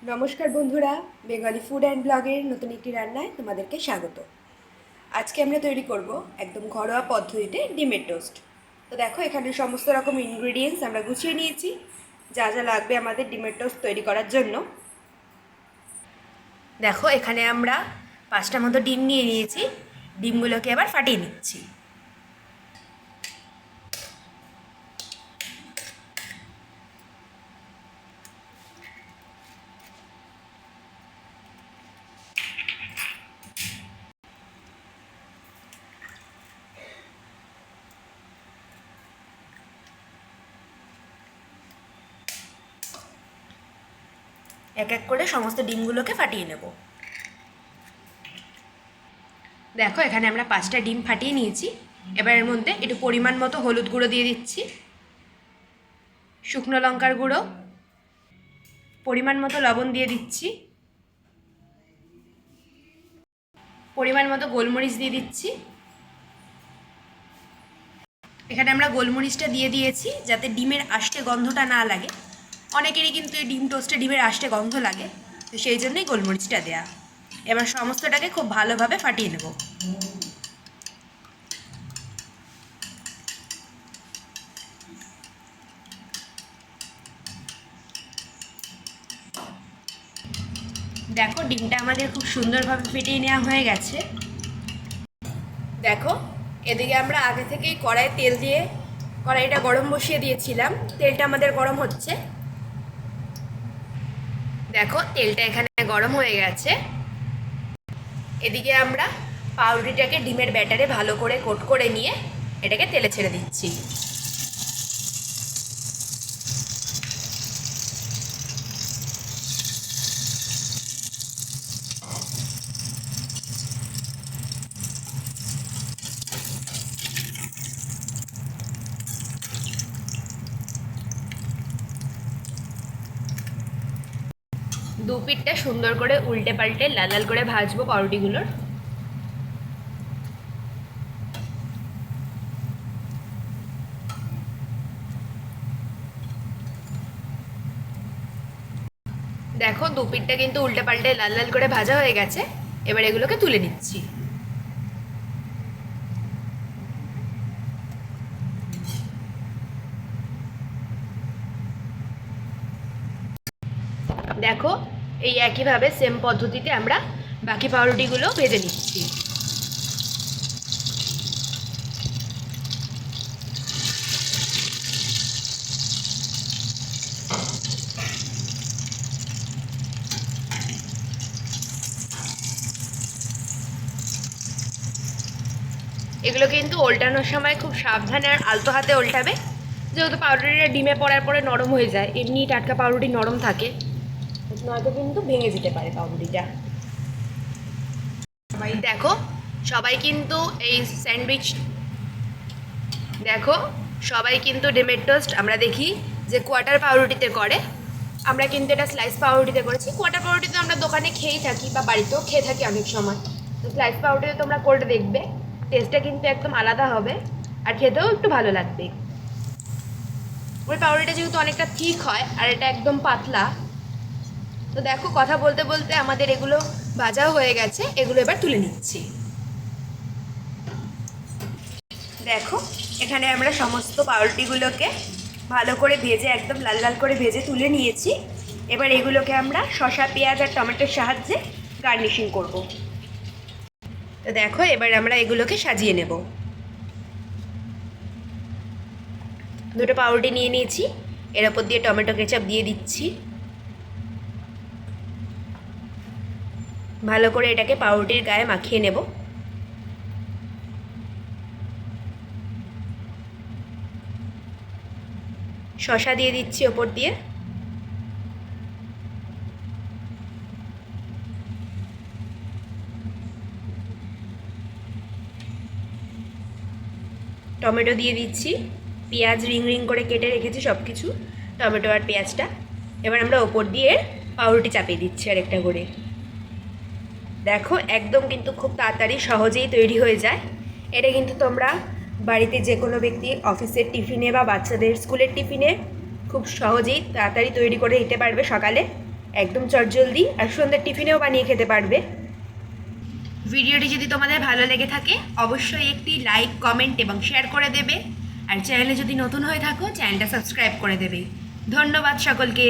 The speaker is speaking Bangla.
নমস্কার বন্ধুরা, বেঙ্গলি ফুড অ্যান্ড ব্লগের নতুন একটি রান্নায় তোমাদেরকে স্বাগত। আজকে আমরা তৈরি করব একদম ঘরোয়া পদ্ধতিতে ডিমের টোস্ট। তো দেখো, এখানে সমস্ত রকম ইনগ্রিডিয়েন্টস আমরা গুছিয়ে নিয়েছি, যা যা লাগবে আমাদের ডিমের টোস্ট তৈরি করার জন্য। দেখো, এখানে আমরা 5টা মতো ডিম নিয়ে নিয়েছি। ডিমগুলোকে এবার ফাটিয়ে নিচ্ছি। এক এক করে সমস্ত ডিমগুলোকে ফাটিয়ে নেব। দেখো, এখানে আমরা 5টা ডিম ফাটিয়ে নিয়েছি। এবার এর মধ্যে একটু পরিমাণ মতো হলুদ গুঁড়ো দিয়ে দিচ্ছি, শুকনো লঙ্কার গুঁড়ো, পরিমাণ মতো লবণ দিয়ে দিচ্ছি, পরিমাণ মতো গোলমরিচ দিয়ে দিচ্ছি। এখানে আমরা গোলমরিচটা দিয়ে দিয়েছি যাতে ডিমের আষ্টে গন্ধটা না লাগে। অনেকেরই কিন্তু এই ডিম টোস্টে ডিমের আষ্টে গন্ধ লাগে, তো সেই জন্যই গোলমরিচটা দেয়া। এবার সমস্তটাকে খুব ভালোভাবে ফাটিয়ে নেব। দেখো, ডিমটা আমাদের খুব সুন্দরভাবে ফেটিয়ে নেওয়া হয়ে গেছে। দেখো, এদিকে আমরা আগে থেকেই কড়াইয়ে তেল দিয়ে কড়াইটা গরম বসিয়ে দিয়েছিলাম। তেলটা আমাদের গরম হচ্ছে। দেখো, তেলটা এখানে গরম হয়ে গেছে। এদিকে আমরা পাউরুটিটাকে ডিমের ব্যাটারে ভালো করে কোট করে নিয়ে এটাকে তেলে ছেড়ে দিচ্ছি। দু পিঠটা সুন্দর করে উল্টে পাল্টে লাল লাল করে ভাজবো পাউরুটিগুলোর। দেখো, দু পিঠটা কিন্তু উল্টে পাল্টে লাল লাল করে ভাজা হয়ে গেছে। এবার এগুলোকে তুলে নিচ্ছি। দেখো, এই একইভাবে সেম পদ্ধতিতে আমরা বাকি পাউরুটিগুলো ভেজে নিচ্ছি। এগুলো কিন্তু ওল্টানোর সময় খুব সাবধানে আর আলতো হাতে ওল্টাবে, যেহেতু পাউরুটিটা ডিমে পড়ার পরে নরম হয়ে যায়। এমনি টাটকা পাউরুটি নরম থাকে, নয়তো কিন্তু ভেঙে যেতে পারে পাউরুটিটা। দেখো, সবাই কিন্তু এই স্যান্ডউইচ দেখো সবাই কিন্তু ডিমের টোস্ট আমরা দেখি যে কোয়ার্টার পাউরুটিতে করে। আমরা কিন্তু এটা স্লাইস পাউরুটিতে করেছি। কোয়ার্টার পাউরুটিতে আমরা দোকানে খেয়েই থাকি বা বাড়িতেও খেয়ে থাকি অনেক সময়। তো স্লাইস পাউরুটিতে তোমরা করে দেখবে, টেস্টটা কিন্তু একদম আলাদা হবে আর খেতেও একটু ভালো লাগবে। ওই পাউরুটিটা যেহেতু অনেকটা থিক হয় আর এটা একদম পাতলা। তো দেখো, কথা বলতে বলতে আমাদের এগুলো ভাজাও হয়ে গেছে। এগুলো এবার তুলে নিচ্ছি। দেখো, এখানে আমরা সমস্ত পাউরুটিগুলোকে ভালো করে ভেজে একদম লাল লাল করে ভেজে তুলে নিয়েছি। এবার এগুলোকে আমরা শসা, পেঁয়াজ আর টমেটোর সাহায্যে গার্নিশিং করব। তো দেখো, এবার আমরা এগুলোকে সাজিয়ে নেব। দুটো পাউরুটি নিয়ে নিয়েছি, এর ওপর দিয়ে টমেটো কেচাপ দিয়ে দিচ্ছি। ভালো করে এটাকে পাউরুটির গায়ে মাখিয়ে নেব। শসা দিয়ে দিচ্ছি ওপর দিয়ে। টমেটো দিয়ে দিচ্ছি। পেঁয়াজ রিং রিং করে কেটে রেখেছি সব কিছু, টমেটো আর পেঁয়াজটা। এবার আমরা ওপর দিয়ে পাউরুটি চাপিয়ে দিচ্ছি আরেকটা করে। দেখো, একদম কিন্তু খুব তাড়াতাড়ি সহজেই তৈরি হয়ে যায়। এটা কিন্তু তোমরা বাড়িতে যে কোনো ব্যক্তি অফিসের টিফিনে বা বাচ্চাদের স্কুলের টিফিনে খুব সহজেই তাড়াতাড়ি তৈরি করে দিতে পারবে সকালে। একদম চটজলদি, আর সন্ধ্যের টিফিনেও বানিয়ে খেতে পারবে। ভিডিওটি যদি তোমাদের ভালো লেগে থাকে অবশ্যই একটি লাইক, কমেন্ট এবং শেয়ার করে দেবে। আর চ্যানেলে যদি নতুন হয়ে থাকো চ্যানেলটা সাবস্ক্রাইব করে দেবে। ধন্যবাদ সকলকে।